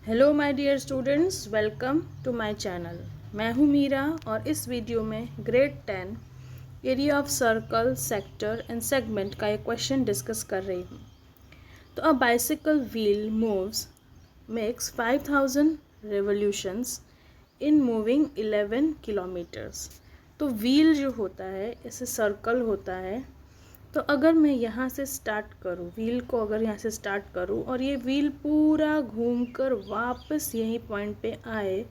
Hello my dear students, welcome to my channel. मैं हूं मीरा और इस वीडियो में grade 10 area of circle, sector and segment का एक क्वेश्चन डिस्कस कर रही हूं। तो a bicycle wheel moves makes 5000 revolutions in moving 11 kilometres. तो व्हील जो होता है ऐसे सर्कल होता है। तो अगर मैं यहाँ से स्टार्ट करूँ, व्हील को अगर यहाँ से स्टार्ट करूँ और ये व्हील पूरा घूमकर वापस यही पॉइंट पे आए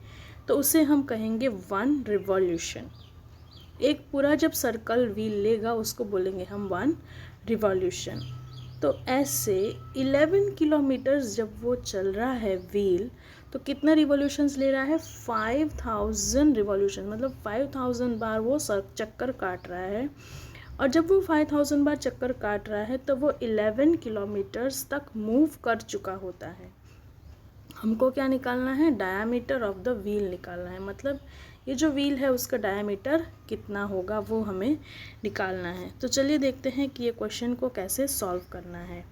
तो उसे हम कहेंगे 1 रिवॉल्यूशन। एक पूरा जब सर्कल व्हील लेगा उसको बोलेंगे हम 1 रिवॉल्यूशन। तो ऐसे 11 किलोमीटर्स जब वो चल रहा है व्हील, तो कितना रिवॉल्यूशंस ले रहा है? 5000 रिवॉल्यूशन, मतलब 5000 बार वो चक्कर काट रहा है। और जब वो 5000 बार चक्कर काट रहा है तो वो 11 किलोमीटर्स तक मूव कर चुका होता है। हमको क्या निकालना है? डायामीटर ऑफ द व्हील निकालना है। मतलब ये जो व्हील है उसका डायामीटर कितना होगा वो हमें निकालना है। तो चलिए देखते हैं कि ये क्वेश्चन को कैसे सॉल्व करना है।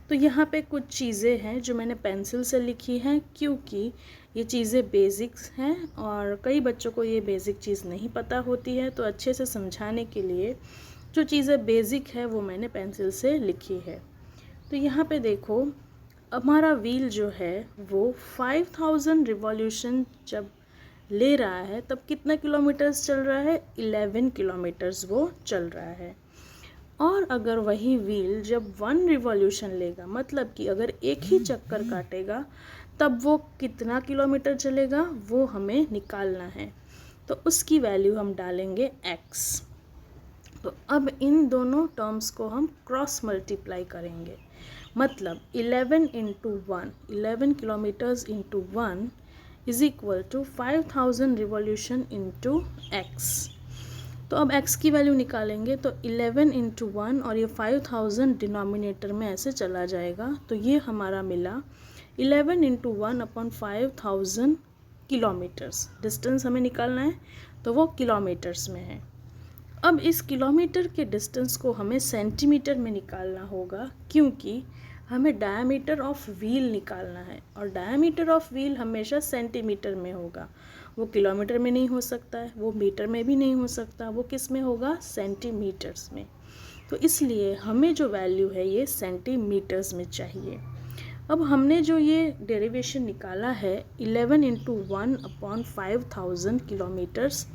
तो यहाँ पे कुछ चीज़ें हैं जो मैंने पेंसिल से लिखी हैं, क्योंकि ये चीज़ें बेसिक्स हैं और कई बच्चों को ये बेसिक चीज़ नहीं पता होती है। तो अच्छे से समझाने के लिए जो चीज़ें बेसिक है वो मैंने पेंसिल से लिखी है। तो यहाँ पे देखो, हमारा व्हील जो है वो 5000 रिवॉल्यूशन जब ले रहा है तब कितना किलोमीटर्स चल रहा है? 11 किलोमीटर्स वो चल रहा है। और अगर वही व्हील जब 1 रिवॉल्यूशन लेगा, मतलब कि अगर एक ही चक्कर काटेगा, तब वो कितना किलोमीटर चलेगा वो हमें निकालना है। तो उसकी वैल्यू हम डालेंगे x। तो अब इन दोनों टर्म्स को हम क्रॉस मल्टीप्लाई करेंगे। मतलब 11 into 1, 11 kilometres into 1 is equal to 5000 revolution into x। तो अब x की वैल्यू निकालेंगे तो 11 इंटू 1 और ये 5000 डिनोमिनेटर में ऐसे चला जाएगा। तो ये हमारा मिला 11 इंटू 1 अपॉन 5000 किलोमीटर्स। डिस्टेंस हमें निकालना है तो वो किलोमीटर्स में है। अब इस किलोमीटर के डिस्टेंस को हमें सेंटीमीटर में निकालना होगा, क्योंकि हमें डायमीटर ऑफ व्हील निकालना है और डायमीटर ऑफ व्हील हमेशा सेंटीमीटर में होगा। वो किलोमीटर में नहीं हो सकता है, वो मीटर में भी नहीं हो सकता, वो किस में होगा? सेंटीमीटर्स में। तो इसलिए हमें जो वैल्यू है ये सेंटीमीटर्स में चाहिए। अब हमने जो ये डेरिवेशन निकाला है 11 इंटू 1 अपॉन 5000 किलोमीटर्स,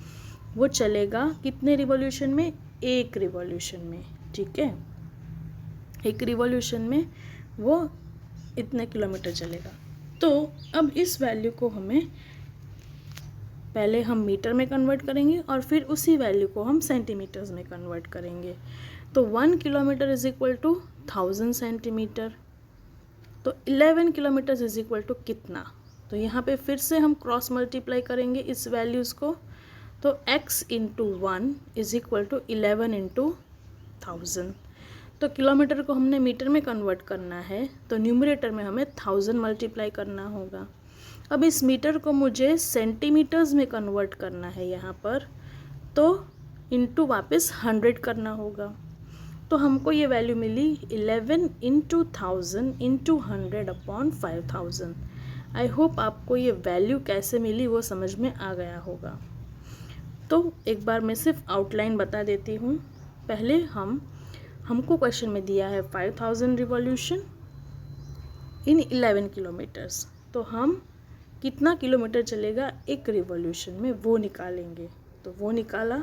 वो चलेगा कितने रिवॉल्यूशन में? एक रिवॉल्यूशन में। ठीक है, एक रिवॉल्यूशन में वो इतने किलोमीटर चलेगा। तो अब इस वैल्यू को हमें पहले हम मीटर में कन्वर्ट करेंगे और फिर उसी वैल्यू को हम सेंटीमीटर्स में कन्वर्ट करेंगे। तो 1 kilometre is equal to 1000 centimetre. तो 11 किलोमीटर इज इक्वल टू कितना? तो यहाँ पे फिर से हम क्रॉस मल्टीप्लाई करेंगे इस वैल्यूज़ को। तो x into 1 is equal to 11 into 1000। तो किलोमीटर को हमने मीटर में कन्वर्ट करना है तो न्यूमरेटर में हमें 1000 मल्टीप्लाई करना होगा। अब इस मीटर को मुझे सेंटीमीटर्स में कन्वर्ट करना है यहाँ पर, तो इंटू वापस 100 करना होगा। तो हमको ये वैल्यू मिली 11 into 1000 into 100 upon 5000। I hope आपको ये वैल्यू कैसे मिली वो समझ में आ गया होगा। तो एक बार मैं सिर्फ आउटलाइन बता देती हूँ। पहले हमको क्वेश्चन में दिया है 5000 रिवॉल्यूशन इन 11 किलोमीटर्स। तो हम कितना किलोमीटर चलेगा एक रिवॉल्यूशन में वो निकालेंगे। तो वो निकाला।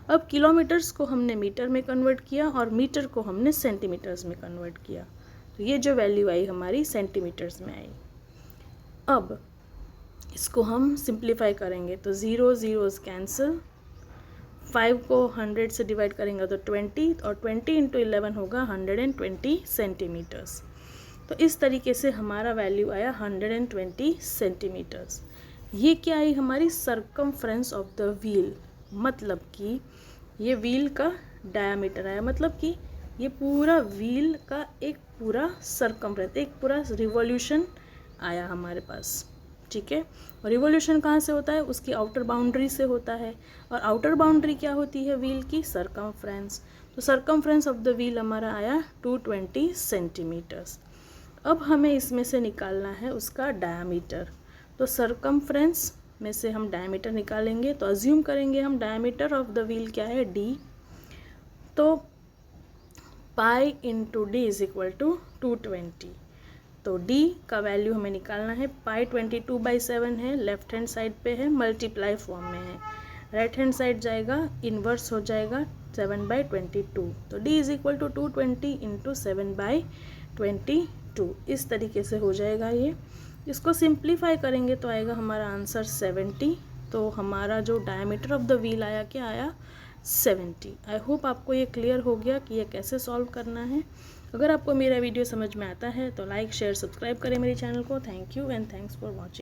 अब किलोमीटर्स को हमने मीटर में कन्वर्ट किया और मीटर को हमने सेंटीमीटर्स में कन्वर्ट किया। तो ये जो वैल्यू आई हमारी सेंटीमीटर्स में आई। अब इसको हम सिंप्लीफाई करेंगे तो 0 0 कैंसिल, 5 को 100 से डिवाइड करेंगे तो 20 और 20 इंटू 11 होगा 120 सेंटीमीटर्स। तो इस तरीके से हमारा वैल्यू आया 120 सेंटीमीटर्स। ये क्या आई? हमारी सर्कमफ्रेंस ऑफ द व्हील, मतलब कि ये व्हील का डायामीटर आया, मतलब कि ये पूरा व्हील का एक पूरा सर्कमफ्रेंस, एक पूरा रिवॉल्यूशन आया हमारे पास। ठीक है, और रिवॉल्यूशन कहाँ से होता है? उसकी आउटर बाउंड्री से होता है। और आउटर बाउंड्री क्या होती है व्हील की? सर्कमफ्रेंस। तो सर्कमफ्रेंस ऑफ द व्हील हमारा आया 220 सेंटीमीटर्स। अब हमें इसमें से निकालना है उसका डायमीटर। तो सरकमफ्रेंस में से हम डायमीटर निकालेंगे, तो अज्यूम करेंगे हम डायमीटर ऑफ द व्हील क्या है, d। तो pi into D is equal to 220। तो d का वैल्यू हमें निकालना है, पाई 22/7 है, लेफ्ट हैंड साइड पे है, मल्टीप्लाई फॉर्म में है, राइट हैंड साइड जाएगा, इन्वर्स हो जाएगा 7/22। तो d is equal to 220 into 7/22। इस तरीके से हो जाएगा ये। इसको सिंप्लीफाई करेंगे तो आएगा हमारा आंसर 70। तो हमारा जो डायमीटर ऑफ द व्हील आया, क्या आया, 70। आई होप आपको ये क्लियर हो गया कि ये कैसे सॉल्व करना है। अगर आपको मेरा वीडियो समझ में आता है तो लाइक शेयर सब्सक्राइब करें मेरे चैनल को। Thank you and thanks for watching.